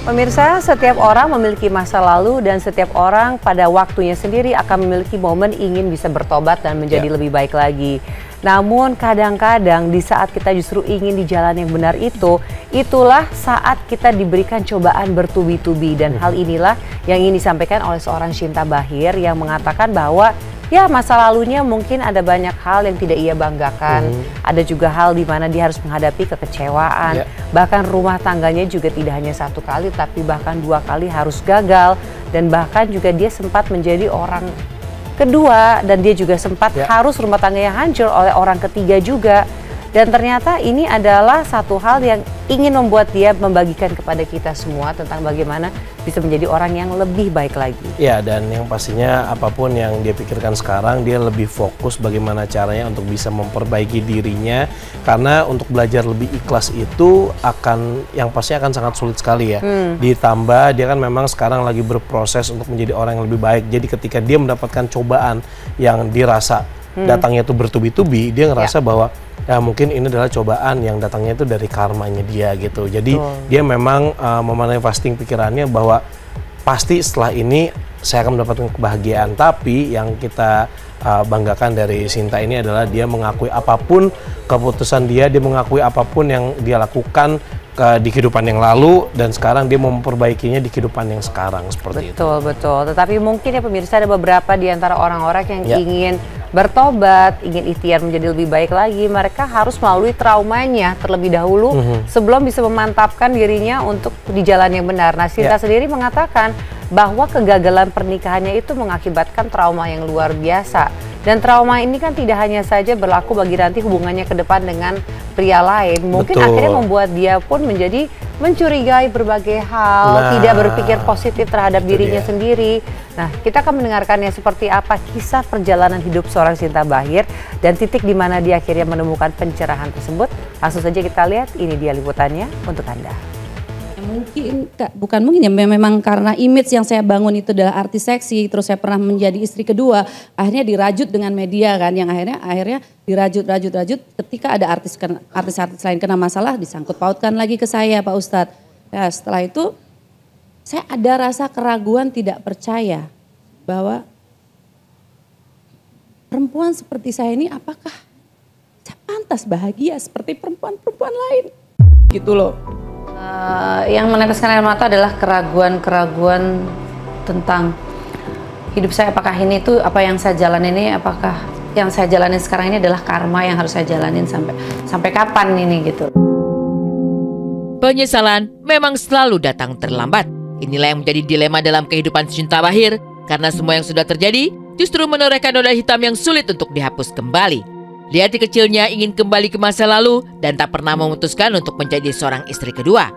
Pemirsa, setiap orang memiliki masa lalu dan setiap orang pada waktunya sendiri akan memiliki momen ingin bisa bertobat dan menjadi lebih baik lagi. Namun kadang-kadang di saat kita justru ingin di jalan yang benar itulah saat kita diberikan cobaan bertubi-tubi. Dan hal inilah yang ingin disampaikan oleh seorang Shinta Bachir yang mengatakan bahwa ya masa lalunya mungkin ada banyak hal yang tidak ia banggakan. Ada juga hal di mana dia harus menghadapi kekecewaan. Bahkan rumah tangganya juga tidak hanya satu kali tapi bahkan 2 kali harus gagal. Dan bahkan juga dia sempat menjadi orang kedua dan dia juga sempat harus rumah tangganya hancur oleh orang ketiga juga. Dan ternyata ini adalah satu hal yang ingin membuat dia membagikan kepada kita semua tentang bagaimana bisa menjadi orang yang lebih baik lagi. Ya, dan yang pastinya apapun yang dia pikirkan sekarang, dia lebih fokus bagaimana caranya untuk bisa memperbaiki dirinya. Karena untuk belajar lebih ikhlas itu yang pasti akan sangat sulit sekali ya. Ditambah dia kan memang sekarang lagi berproses untuk menjadi orang yang lebih baik. Jadi ketika dia mendapatkan cobaan yang dirasa datangnya itu bertubi-tubi, dia ngerasa bahwa ya mungkin ini adalah cobaan yang datangnya itu dari karmanya dia gitu. Jadi dia memang memanifesting pikirannya bahwa pasti setelah ini saya akan mendapatkan kebahagiaan. Tapi yang kita banggakan dari Shinta ini adalah dia mengakui apapun keputusan dia mengakui apapun yang dia lakukan di kehidupan yang lalu dan sekarang dia mau memperbaikinya di kehidupan yang sekarang seperti itu. Betul. Tetapi mungkin ya pemirsa ada beberapa di antara orang-orang yang ingin bertobat, ingin ikhtiar menjadi lebih baik lagi, mereka harus melalui traumanya terlebih dahulu sebelum bisa memantapkan dirinya untuk di jalan yang benar. Nah, Shinta sendiri mengatakan bahwa kegagalan pernikahannya itu mengakibatkan trauma yang luar biasa. Dan trauma ini kan tidak hanya saja berlaku bagi nanti hubungannya ke depan dengan pria lain. Mungkin akhirnya membuat dia pun menjadi mencurigai berbagai hal, tidak berpikir positif terhadap dirinya sendiri. Nah, kita akan mendengarkannya seperti apa kisah perjalanan hidup seorang Shinta Bachir dan titik di mana dia akhirnya menemukan pencerahan tersebut. Langsung saja kita lihat, ini dia liputannya untuk Anda. Bukan mungkin ya, memang karena image yang saya bangun itu adalah artis seksi, terus saya pernah menjadi istri kedua, akhirnya dirajut dengan media kan, yang akhirnya dirajut ketika ada artis lain kena masalah disangkut pautkan lagi ke saya, Pak Ustadz. Ya, setelah itu saya ada rasa keraguan, tidak percaya bahwa perempuan seperti saya ini apakah saya pantas bahagia seperti perempuan-perempuan lain gitu loh. Yang meneteskan air mata adalah keraguan tentang hidup saya, apakah ini tuh apa yang saya jalanin ini, apakah yang saya jalanin sekarang ini adalah karma yang harus saya jalanin sampai kapan ini gitu. Penyesalan memang selalu datang terlambat. Inilah yang menjadi dilema dalam kehidupan Shinta Bachir, karena semua yang sudah terjadi justru menorehkan noda hitam yang sulit untuk dihapus kembali. Di hati kecilnya ingin kembali ke masa lalu dan tak pernah memutuskan untuk menjadi seorang istri kedua.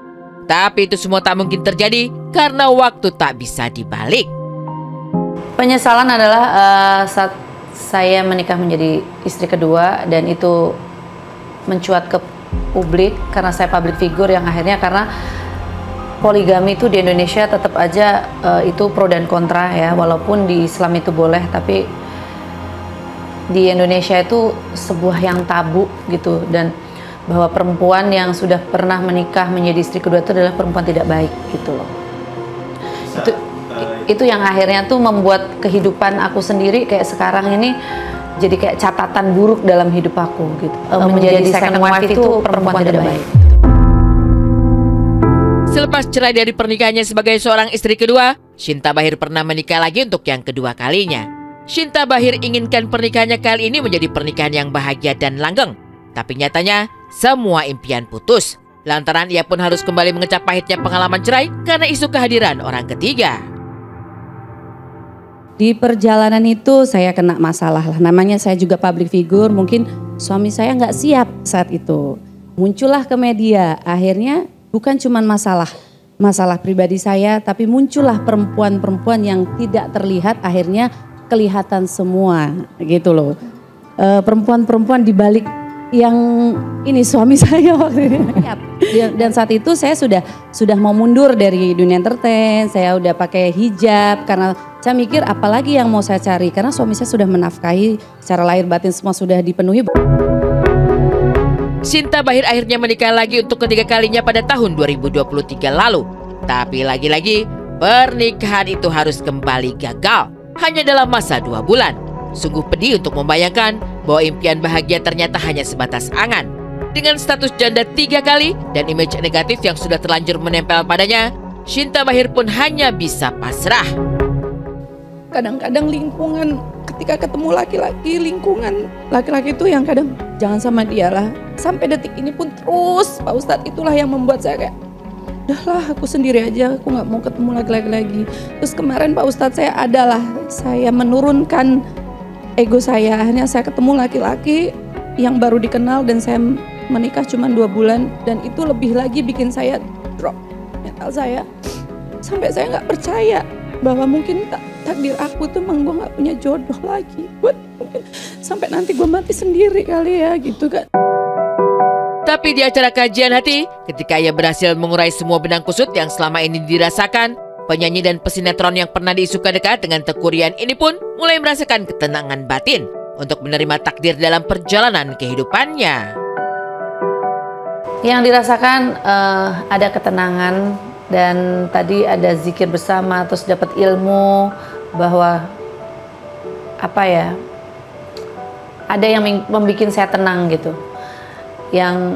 Tapi itu semua tak mungkin terjadi karena waktu tak bisa dibalik. Penyesalan adalah saat saya menikah menjadi istri kedua dan itu mencuat ke publik karena saya public figure yang akhirnya karena poligami itu di Indonesia tetap aja itu pro dan kontra ya, walaupun di Islam itu boleh tapi di Indonesia itu sebuah yang tabu gitu, dan bahwa perempuan yang sudah pernah menikah menjadi istri kedua itu adalah perempuan tidak baik gitu loh. Itu yang akhirnya tuh membuat kehidupan aku sendiri kayak sekarang ini jadi kayak catatan buruk dalam hidup aku gitu. Menjadi second wife itu perempuan tidak baik. Selepas cerai dari pernikahannya sebagai seorang istri kedua, Shinta Bachir pernah menikah lagi untuk yang kedua kalinya. Shinta Bachir inginkan pernikahannya kali ini menjadi pernikahan yang bahagia dan langgeng. Tapi nyatanya semua impian putus. Lantaran ia pun harus kembali mengecap pahitnya pengalaman cerai karena isu kehadiran orang ketiga. Di perjalanan itu saya kena masalah lah. Namanya saya juga public figure, mungkin suami saya nggak siap saat itu. Muncullah ke media, akhirnya bukan cuma masalah pribadi saya, tapi muncullah perempuan-perempuan yang tidak terlihat akhirnya kelihatan semua gitu loh. Perempuan-perempuan di balik yang ini suami saya waktu ini. Dan saat itu saya sudah mau mundur dari dunia entertain, saya udah pakai hijab karena saya mikir apalagi yang mau saya cari karena suami saya sudah menafkahi secara lahir batin semua sudah dipenuhi. Shinta Bachir akhirnya menikah lagi untuk ketiga kalinya pada tahun 2023 lalu. Tapi lagi-lagi, pernikahan itu harus kembali gagal hanya dalam masa 2 bulan. Sungguh pedih untuk membayangkan bahwa impian bahagia ternyata hanya sebatas angan. Dengan status janda 3 kali dan image negatif yang sudah terlanjur menempel padanya, Shinta Bachir pun hanya bisa pasrah. Kadang-kadang lingkungan, ketika ketemu laki-laki, lingkungan laki-laki itu yang kadang jangan sama dia lah. Sampai detik ini pun terus Pak Ustadz itulah yang membuat saya kayak, udahlah aku sendiri aja, aku nggak mau ketemu laki-laki lagi. Terus kemarin Pak Ustadz saya menurunkan ego saya. Akhirnya saya ketemu laki-laki yang baru dikenal dan saya menikah cuma 2 bulan. Dan itu lebih lagi bikin saya drop mental saya. Sampai saya nggak percaya bahwa mungkin takdir aku tuh memang gue gak punya jodoh lagi. Buat mungkin sampai nanti gue mati sendiri kali ya gitu kan. Tapi di acara kajian hati, ketika ia berhasil mengurai semua benang kusut yang selama ini dirasakan, penyanyi dan pesinetron yang pernah diisukan dekat dengan Teuku Ryan ini pun mulai merasakan ketenangan batin untuk menerima takdir dalam perjalanan kehidupannya. Yang dirasakan ada ketenangan. Dan tadi ada zikir bersama, terus dapat ilmu bahwa ada yang membuat saya tenang gitu. Yang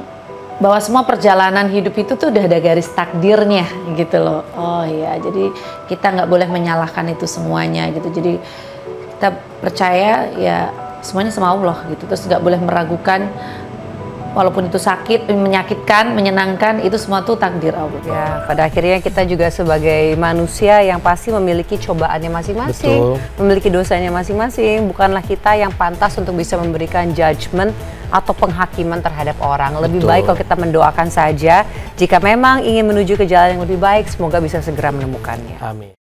bahwa semua perjalanan hidup itu tuh udah ada garis takdirnya gitu loh. Oh iya, jadi kita nggak boleh menyalahkan itu semuanya gitu. Jadi kita percaya ya semuanya sama Allah gitu. Terus nggak boleh meragukan. Walaupun itu sakit, menyakitkan, menyenangkan, itu semua tuh takdir Allah. Ya, pada akhirnya kita juga sebagai manusia yang pasti memiliki cobaannya masing-masing, memiliki dosanya masing-masing. Bukanlah kita yang pantas untuk bisa memberikan judgement atau penghakiman terhadap orang. Lebih baik kalau kita mendoakan saja. Jika memang ingin menuju ke jalan yang lebih baik, semoga bisa segera menemukannya. Amin.